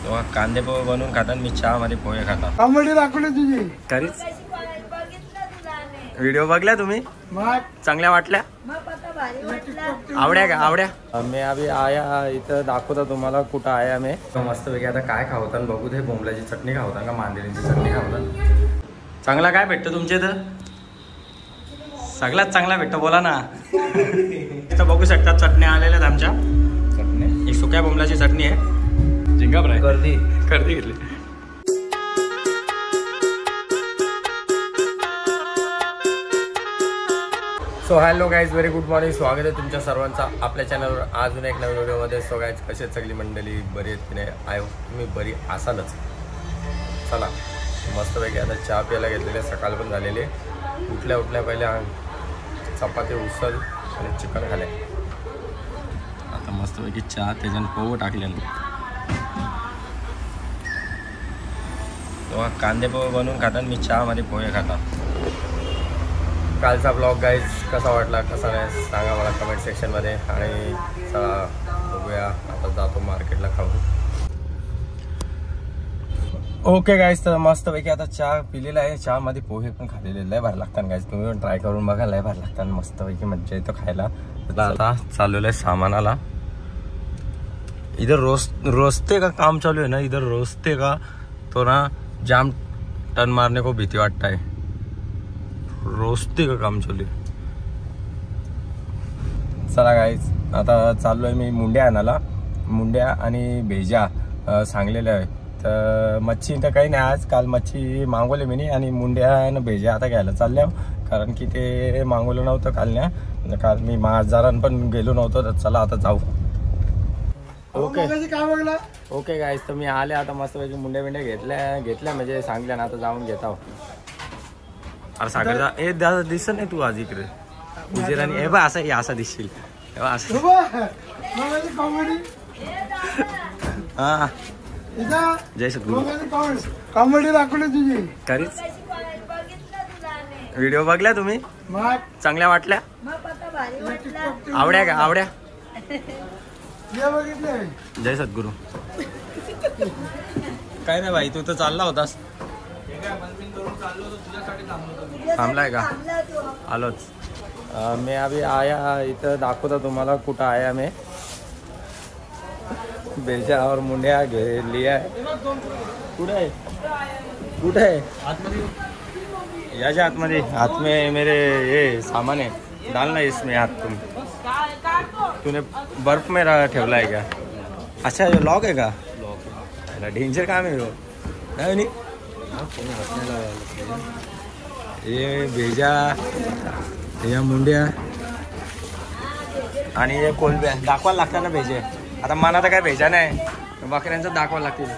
तेव्हा कांदे पोहे बनवून खातात, मी चहा मध्ये पोहे खाता. कॉमेडी दाखवली तुझी खरीच व्हिडिओ बघल्या तुम्ही? चांगल्या वाटल्या? आवड्या का आवड्या? मी अभी आया इथं दाखवता तुम्हाला कुठं आहे आम्ही. मस्त पैकी आता काय खावतात बघू. ते बोंबल्याची चटणी खावतात का मांदेलीची चटणी खावतात? चांगला काय भेटतं तुमच्या इथं? सगळ्यात चांगला भेटतं बोला ना. इथं बघू शकता चटण्या आलेल्या आहेत आमच्या. चटणी एक सुक्या बोंबल्याची चटणी आहे. झिंगा फ्राय कर्दी घेतली. So hello guys, very good morning. स्वागत आहे तुमच्या सर्वांचा आपल्या चॅनलवर अजून एक नवीन व्हिडिओमध्ये. सो गाईज, कशी आहेत सगळी मंडळी? बरी आहेत की नाही? आय तुम्ही बरी असालच. चला मस्तपैकी आता चहा प्यायला घेतलेले, सकाळ पण झालेली. उठल्या पहिल्या चपाती उसळ आणि चिकन खाले. आता मस्तपैकी चहा त्याच्यानं पोहे टाकलेलं. तेव्हा कांदे पोहे बनवून खातात, मी चहामध्ये पोहे खातात. कालचा ब्लॉग गाईज कसा वाटला कसा नाही सांगा मला कमेंट सेक्शनमध्ये. आणि चला बघूया, आता जातो मार्केटला खाऊ. ओके गाईज, तर मस्तपैकी आता चहा पिलेला आहे. चहामध्ये पोहे पण खाल्लेले लय भारी लागतात गाईज. तुम्ही पण ट्राय करून बघा, लय भारी लागतात. मस्तपैकी मज्जा येतो खायला. आता चाललेलं आहे सामानाला. इधर रोजते का काम चालू है ना, इधर रोजते का तो ना जाम टन मारने को भीती वाटता है. रोजते का काम चालू आहे. चला गाईज, आता चाललोय मी मुंड्या आणायला. मुंड्या आणि भेजा सांगलेलं आहे. तर मच्छी तर काही नाही आज. काल मच्छी मागवली मी आणि मुंड्या आणि भेजा आता घ्यायला चालल्या, कारण की ते मागवलं नव्हतं काल मी माझारान पण गेलो नव्हतो. तर चला आता जाऊ. ओके गाईज, तर मी आले आता मस्तपैकी मुंड्या बिंड्या घेतल्या म्हणजे सांगल्या ना, आता जाऊन घेत आहो. अरे सागर ए दादा दिसत नाही तू आज इकडे उजेरानी. हे बा असं असा दिसशील. हा जय सद्गुरू. कॉमेडी दाखवली तुझी. खरीच व्हिडिओ बघल्या तुम्ही? चांगल्या वाटल्या? आवड्या का आवड्या? जय सद्गुरू. काय नाही भाई, तू तर चालला होतास. थांबलाय का? आलोच. मी अभी आया इथं दाखवता तुम्हाला कुठं आहे आम्ही. बेजा और मुंड्या लिया है. कुठे आहे? याच्या आतमध्ये. हाथ में मेरे ये सामान है, डालना इसमें हाथ. तूने बर्फ में ठेवला है क्या? अच्छा जो लॉक है का? डेंजर काम है वो. नहीं ये भेजा, या मुंड्या आणि हे कोलब्या दाखवायला लागतात ना भेजे. आता मला तर काय भेजा नाही, बकऱ्यांचं दाखवायला लागतील.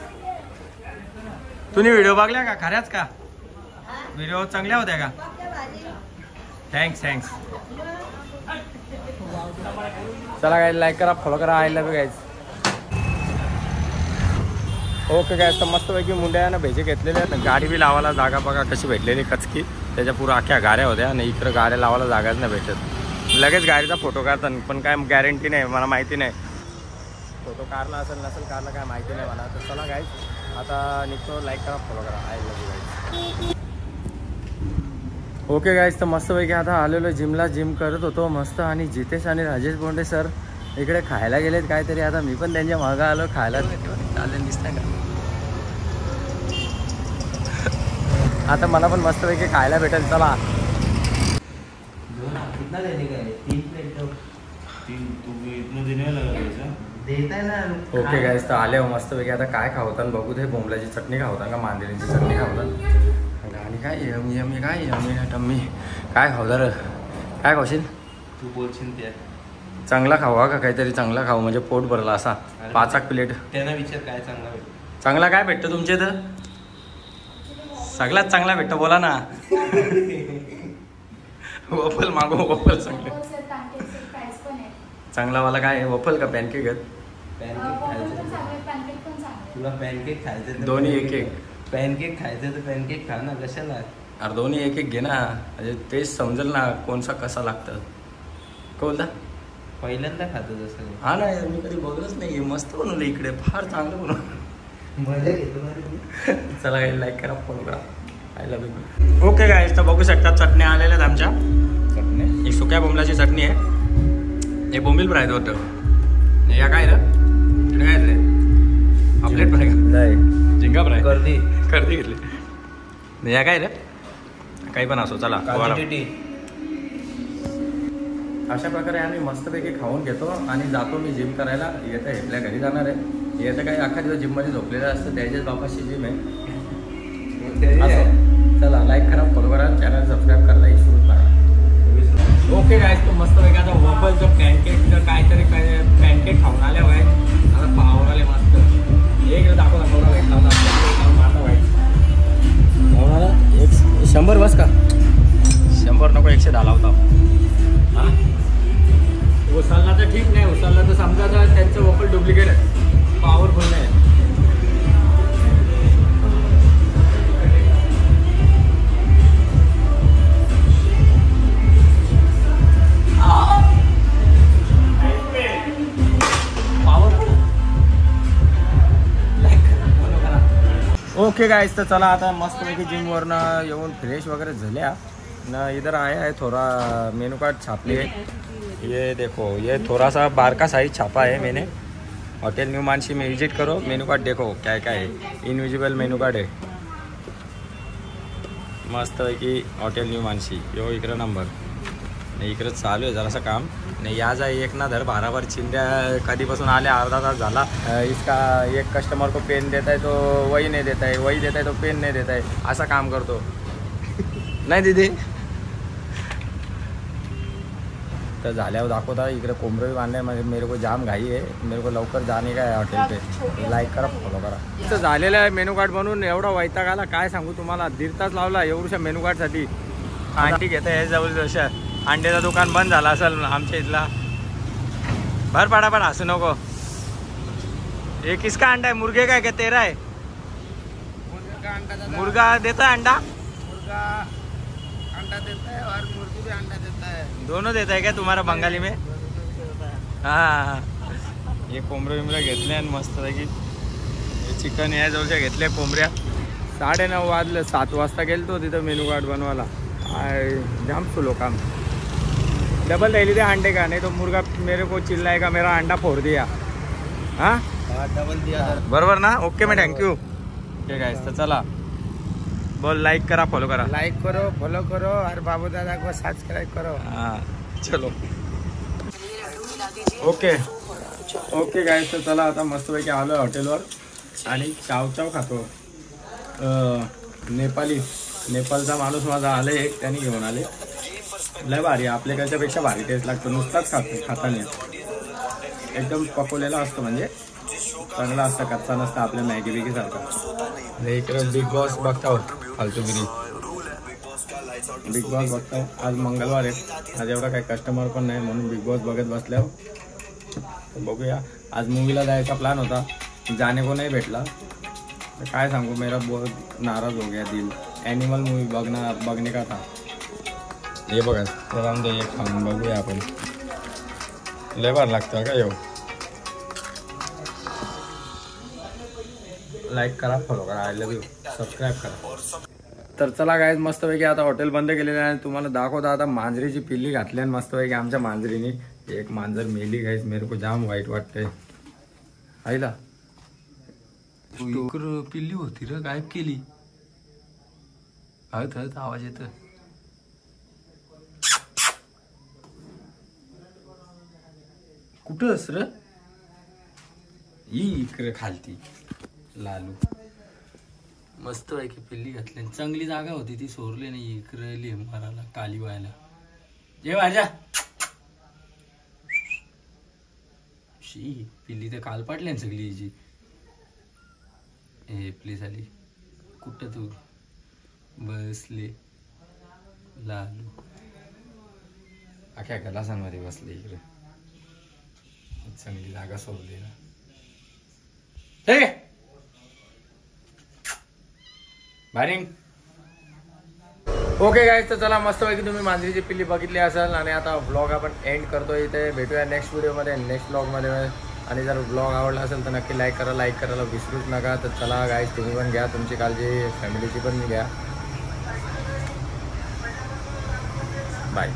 तुम्ही व्हिडिओ बघल्या का? खऱ्याच का? व्हिडिओ चांगल्या होत्या का? थँक्स. चला गाईज, लाईक करा, फॉलो करा. I love you guys. Okay guys, तर मस्तपैकी मुंड्या ना भेजे घेतलेले आहेत. गाडी बी लावायला जागा बघा कशी भेटलेली कचकी. त्याच्या पुढं अख्ख्या गाड्या होत्या आणि इकडं गाड्या लावायला जागाच नाही भेटत. लगेच गाडीचा फोटो काढतात, पण काय गॅरंटी नाही, मला माहिती नाही. फोटो काढला असेल नसेल काढला काय माहिती नाही मला. तर चला गाईज, आता निघतो. लाईक करा, फॉलो करा. I love you guys. Okay guys, तर मस्तपैकी आता आलेलो जिमला. जिम करत होतो मस्त. आणि जितेश आणि राजेश बोंडे सर इकडे खायला गेलेत काहीतरी. आता मी पण त्यांच्या मागं आलो खायला. चालेल दिसतंय का? आता मला पण मस्तपैकी खायला भेटेल. चला ओके गाईज, तर आले हो मस्तपैकी. आता काय खावतात बघू. ते बोंबल्याची चटणी खावतात का मांदेलीची चटणी खावतात. आणि काय यमी काय यमी टम्मी काय खावतात? काय खावशील तू? बोलशील त्या चांगला खावा का काहीतरी चांगला खाऊ म्हणजे पोट भरला असा. 5 प्लेट. त्यांना विचार काय चांगला भेटतं. चांगला काय भेटतं तुमच्या इथं? सगळ्यात चांगला भेटतं बोला ना. वफल मागो, वफल चांगले. चांगलावाला काय वफल का पॅनकेक आहेत? पॅनकेक खायचं तुला? पॅनकेक खायचं दोन्ही एक. पॅनकेक खायचं तर पॅनकेक खा ना, कशाला? अरे दोन्ही एक घे ना, म्हणजे तेच समजेल ना कोणसा कसा लागतं. का बोलता? पहिल्यांदा खातो जसं. हा ना, मी कधी बघलंच नाही. मस्त बनवलं इकडे, फार चांगलं बनवलं. मजा घेतो ना रे. चला लाईक करा फॉलो करा. I love you. Okay guys, तर बघू शकता चटण्या आलेल्या आहेत आमच्या. चटणी ही सुक्या बोंबलाची चटणी आहे. हे बोंबील फ्राय होतं. या काय रे काय रे आपलेट फ्राय का नाही झिंगा फ्राय गर्दी करते घेतले. या काय रे काही पण असो. चला क्वांटिटी. अशा प्रकारे आम्ही मस्तपैकी खाऊन घेतो आणि जातो मी जिम करायला. येतं इथल्या घरी जाणार आहे. येतं काही अख्खा दिवस जिममध्ये झोपलेलं असतं. त्याच्याच बापाशी जिम आहे. असं. चला लाईक करा फॉलो करा चॅनल सबस्क्राईब करायला विसरू नका. ओके गाईज, तो मस्तपैकी आता वॉफलचं पॅनकेकचं काहीतरी पॅनकेक खाऊन आले वाईट. आता पावर आले मस्त. एक दाखवला थोडा वाईट लावला आता वाईट होणार. 100 बस का 100 नको 110 लावता. हां उचलला तर ठीक नाही. उचलला तर समजा तर त्यांचं वॉफल डुप्लिकेट आहे. पॉवरफुल नाही. ओके गाइस, तर चला आता मस्तपैकी जिमवरनं येऊन फ्रेश वगैरे झाल्या ना. इधर आया है थोड़ा मेनू कार्ड छापले. ये देखो ये थोड़ा सा बारका साइज छापा है मैंने. होटल न्यू मानसी में विजिट करो. मेनू कार्ड देखो क्या क्या है. इनविजिबल मेनू कार्ड है मस्तपैकी. हॉटेल न्यू मानसी यो इकडं नंबर नाही. इकडं चालू आहे जरासं काम नाही. या जा एक ना धर भाराभर चिंध्या कधीपासून आल्या. अर्धा तास झाला. इसका एक कस्टमर को पेन देता है तो वही नहीं देता है, वही देता है तो पेन नहीं देता है. असा काम करतो. नाही दीदी. तर झाल्यावर दाखवता. इकडे कोंबडे भी बांधले. म्हणजे मेरे को जाम घाई है. मेरे को लवकर जाने का है हॉटेल पे. लाईक करा फॉलो करा. इथं झालेलं आहे मेनू कार्ड बनवून. एवढा वैताग आला काय सांगू तुम्हाला. 1.5 तास लावला एवढ्या मेनू कार्डसाठी. आंटी घेता आहे जवळ जशा. अंड्याचं दुकान बंद झाला असेल आमच्या इथला. भर पटापट हसू नको. ये किसका अंडा है. मुर्गे का है क्या तेरा है. मुर्गा देता है अंडा. मुर्गा अंडा देता है और मुर्गी भी अंडा देता है. दोनों देता है क्या तुम्हारा बंगाली में. हाँ हे कोंबड्या बिंबड्या घेतल्या आणि मस्त पैकी हे चिकन या जवळच्या घेतल्या कोंबड्या. 9:30 वाजले. 7 वाजता गेलतो तिथं मेनू कार्ड बनवायला. जाम सुलो काम. डबल ले लिया अंडे का, नहीं तो मुर्गा मेरे को चिल्लाएगा मेरा अंडा फोड़ दिया. हाँ डबल दिया बरोबर ना. ओके मैं थँक्यू. ठीक आहे तर चला बोल. लाईक करा फॉलो करा. लाइक करो फॉलो करो और बाबू दादा को सब्सक्राइब करो. हाँ चलो ओके ओके गाइस, तर चला आता मस्तपैकी आलो हॉटेलवर आणि चाव खातो. नेपाळचा माणूस माझा आले एक. त्यांनी घेऊन आले. लय भारी. आपल्याकडच्यापेक्षा भारी टेस्ट लागतो. नुसताच खाताना एकदम पकवलेला असतो. म्हणजे चांगला असतं. कच्चा नसतं आपल्या मॅगी बिगी सारखा. इकडे बिग बॉस बघता फालतूगिरी. बिग बॉस बघताय. आज मंगळवार आहे. आज एवढा काही कस्टमर पण नाही म्हणून बिग बॉस बघत बसल्यावर बघूया. आज मूवीला जायचा प्लॅन होता. जाने को नाही भेटला. तर काय सांगू मेरा बहुत नाराज हो गया दिल. ॲनिमल मूवी बघणे का था. हे बघा तर आमचं एक खाऊन बघूया आपण. लय भारी लागतं का. येऊ लाईक करा फॉलो करा. I love you. सबस्क्राईब करा. तर चला गाईज मस्तपैकी आता हॉटेल बंद केलेलं आहे. तुम्हाला दाखवता आता मांजरीची पिल्ली घातली आणि मस्तपैकी आमच्या मांजरीने. एक मांजर मेली गाईज. मेरे को जाम वाईट वाटतंय. आईला पिल्ली होती र गायब केली. हळद आवाज येत. कुठं र इकडे खालती लालू. मस्त पैकी पिल्ली घातली. चांगली जागा होती ती. सोरली नाही. इकडे मारायला काली व्हायला. जे माझ्या शी पिल्ली तर काल पाटली सगळी हिची. हे प्लीज आली. कुठं तू बसले लालू. अख्या गलासांमध्ये बसले. इकडे चांगली जागा सोडली ना. ठीक आहे बारिंग. ओके गाईज, तर चला मस्तपैकी तुम्ही मांजरीची पिल्ली बघितली असेल आणि आता व्लॉग आपण एंड करतो इथे. भेटूया नेक्स्ट व्हिडिओमध्ये. नेक्स्ट व्लॉगमध्ये आणि जर ब्लॉग आवडला असेल तर नक्की लाईक करायला विसरूच नका. तर चला गाईज, तुम्ही पण घ्या तुमची काळजी, फॅमिलीची पण घ्या. बाय.